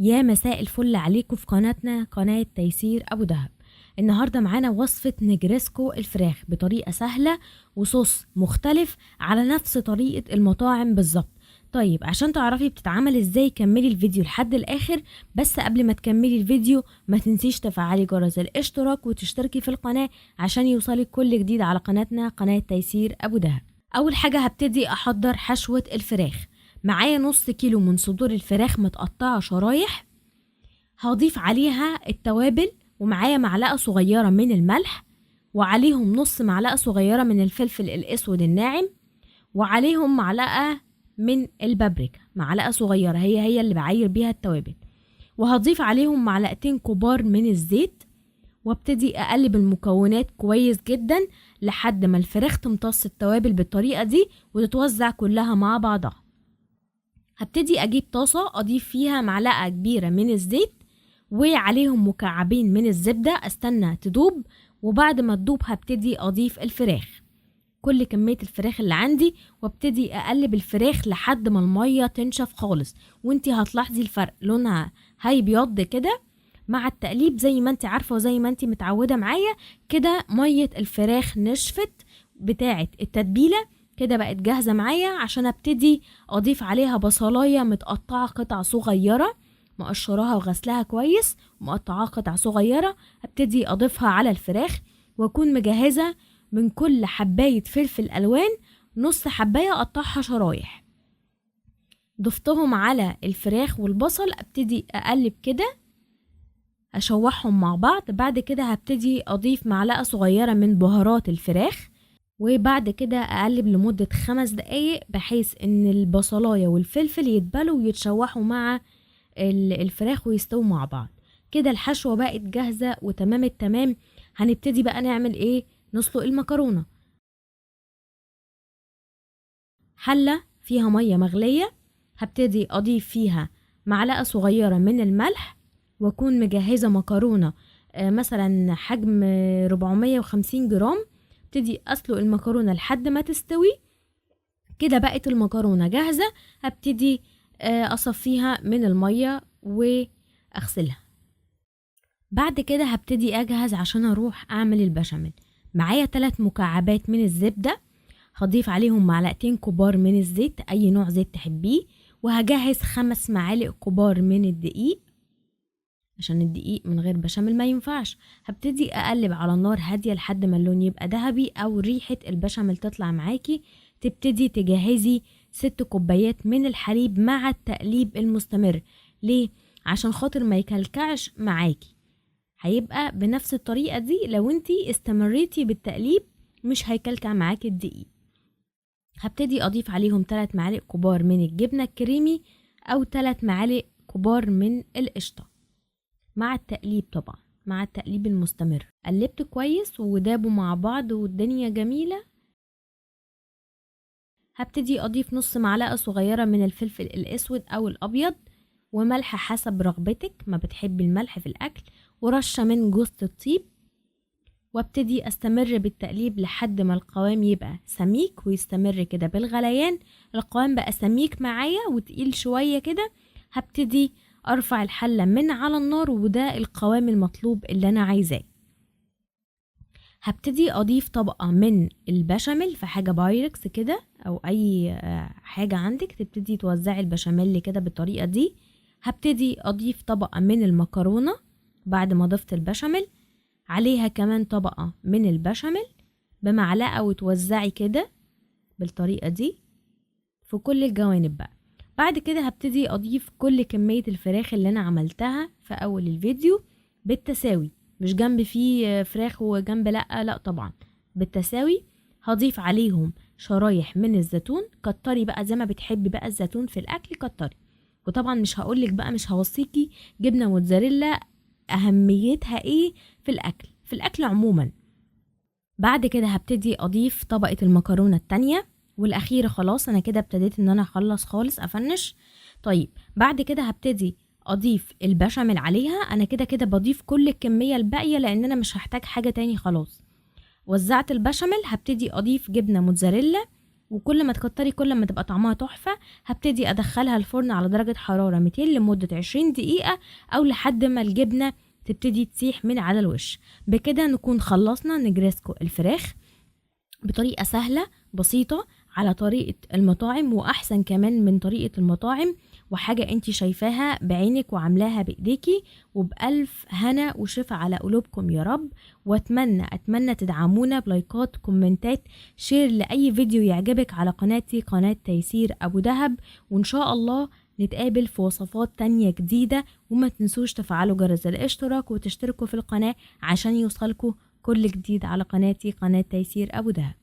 يا مساء الفل عليكم في قناتنا قناة تيسير أبو دهب. النهاردة معانا وصفة نجرسكو الفراخ بطريقة سهلة وصوص مختلف على نفس طريقة المطاعم بالظبط. طيب عشان تعرفي بتتعمل ازاي كملي الفيديو لحد الآخر، بس قبل ما تكملي الفيديو ما تنسيش تفعلي جرس الاشتراك وتشتركي في القناة عشان يوصلك كل جديد على قناتنا قناة تيسير أبو دهب. أول حاجة هبتدي أحضر حشوة الفراخ. معايا نص كيلو من صدور الفراخ متقطعة شرايح، هضيف عليها التوابل، ومعايا معلقة صغيرة من الملح، وعليهم نص معلقة صغيرة من الفلفل الأسود الناعم، وعليهم معلقة من البابريكا، معلقة صغيرة هي اللي بعير بيها التوابل، وهضيف عليهم معلقتين كبار من الزيت، وابتدي اقلب المكونات كويس جدا لحد ما الفراخ تمتص التوابل بالطريقة دي وتتوزع كلها مع بعضها. هبتدي اجيب طاسة اضيف فيها معلقة كبيرة من الزيت وعليهم مكعبين من الزبدة، استنى تدوب، وبعد ما تدوب هبتدي اضيف الفراخ، كل كمية الفراخ اللي عندي، وابتدي اقلب الفراخ لحد ما المية تنشف خالص، وانتي هتلاحظي الفرق، لونها هيبيض كده مع التقليب زي ما انتي عارفة وزي ما انتي متعودة معايا كده. مية الفراخ نشفت بتاعة التتبيلة كده، بقت جاهزة معايا عشان ابتدي اضيف عليها بصلاية متقطعة قطع صغيرة، مقشراها وغسلها كويس ومقطعاها قطع صغيرة، ابتدي اضيفها على الفراخ، واكون مجهزة من كل حباية فلفل الوان نص حباية اقطعها شرايح، ضفتهم على الفراخ والبصل، ابتدي اقلب كده اشوحهم مع بعض. بعد كده هبتدي اضيف معلقة صغيرة من بهارات الفراخ، وبعد كده اقلب لمدة 5 دقايق بحيث ان البصلاية والفلفل يتبلوا ويتشوحوا مع الفراخ ويستووا مع بعض. كده الحشوة بقت جاهزة وتمام التمام. هنبتدي بقى نعمل ايه؟ نسلق المكرونة. حلة فيها مية مغلية، هبتدي اضيف فيها معلقة صغيرة من الملح، واكون مجهزة مكرونة مثلا حجم 450 جرام. ابتدي اسلق المكرونة لحد ما تستوي. كده بقت المكرونة جاهزة، هبتدي اصفيها من المية واغسلها. بعد كده هبتدي اجهز عشان اروح اعمل البشاميل. معايا 3 مكعبات من الزبدة، هضيف عليهم معلقتين كبار من الزيت، اي نوع زيت تحبيه، وهجهز 5 معالق كبار من الدقيق عشان الدقيق من غير بشاميل ما ينفعش. هبتدي اقلب على نار هادية لحد ما اللون يبقى ذهبي او ريحة البشاميل تطلع معاكي. تبتدي تجهزي 6 كوبايات من الحليب مع التقليب المستمر. ليه؟ عشان خاطر ما يكلكعش معاكي، هيبقى بنفس الطريقة دي لو انتي استمريتي بالتقليب مش هيكلكع معاكي الدقيق. هبتدي اضيف عليهم 3 معالق كبار من الجبنة الكريمي او 3 معالق كبار من القشطة مع التقليب، طبعا مع التقليب المستمر. قلبت كويس ودابوا مع بعض والدنيا جميلة. هبتدي اضيف نص معلقة صغيرة من الفلفل الاسود او الابيض، وملح حسب رغبتك ما بتحبي الملح في الاكل، ورشة من جوز الطيب، وابتدي استمر بالتقليب لحد ما القوام يبقى سميك ويستمر كده بالغليان. القوام بقى سميك معايا وتقيل شوية كده، هبتدي ارفع الحلة من على النار، وده القوام المطلوب اللي انا عايزاه. هبتدي اضيف طبقة من البشاميل في حاجة بايركس كده او اي حاجة عندك، تبتدي توزعي البشاميل كده بالطريقة دي. هبتدي اضيف طبقة من المكرونة بعد ما ضفت البشاميل، عليها كمان طبقة من البشاميل بمعلقة، وتوزعي كده بالطريقة دي في كل الجوانب بقى. بعد كده هبتدي اضيف كل كمية الفراخ اللي انا عملتها في اول الفيديو بالتساوي، مش جنب فيه فراخ وجنب لا طبعا بالتساوي. هضيف عليهم شرايح من الزيتون، كتري بقى زي ما بتحبي بقى الزيتون في الاكل كتري. وطبعا مش هقولك بقى، مش هوصيكي جبنة موتزاريلا اهميتها ايه في الاكل عموما. بعد كده هبتدي اضيف طبقة المكرونة التانية والاخيرة. خلاص انا كده ابتديت ان انا اخلص خالص افنش. طيب بعد كده هبتدي اضيف البشاميل عليها. انا كده بضيف كل الكمية الباقية لان انا مش هحتاج حاجة تاني. خلاص وزعت البشاميل، هبتدي اضيف جبنة موتزاريلا وكل ما تكتري كل ما تبقى طعمها تحفة. هبتدي ادخلها الفرن على درجة حرارة 200 لمدة 20 دقيقة او لحد ما الجبنة تبتدي تسيح من على الوش. بكده نكون خلصنا نجريسكو الفراخ بطريقة سهلة بسيطة على طريقة المطاعم، وأحسن كمان من طريقة المطاعم، وحاجة انتي شايفاها بعينك وعاملاها بإيديكي، وبألف هنا وشفا على قلوبكم يا رب. وأتمنى تدعمونا بلايكات، كومنتات، شير لأي فيديو يعجبك على قناتي، قناة تيسير أبو دهب. وإن شاء الله نتقابل في وصفات تانية جديدة. وما تنسوش تفعلوا جرس الاشتراك وتشتركوا في القناة عشان يوصلكوا كل جديد على قناتي، قناة تيسير أبو دهب.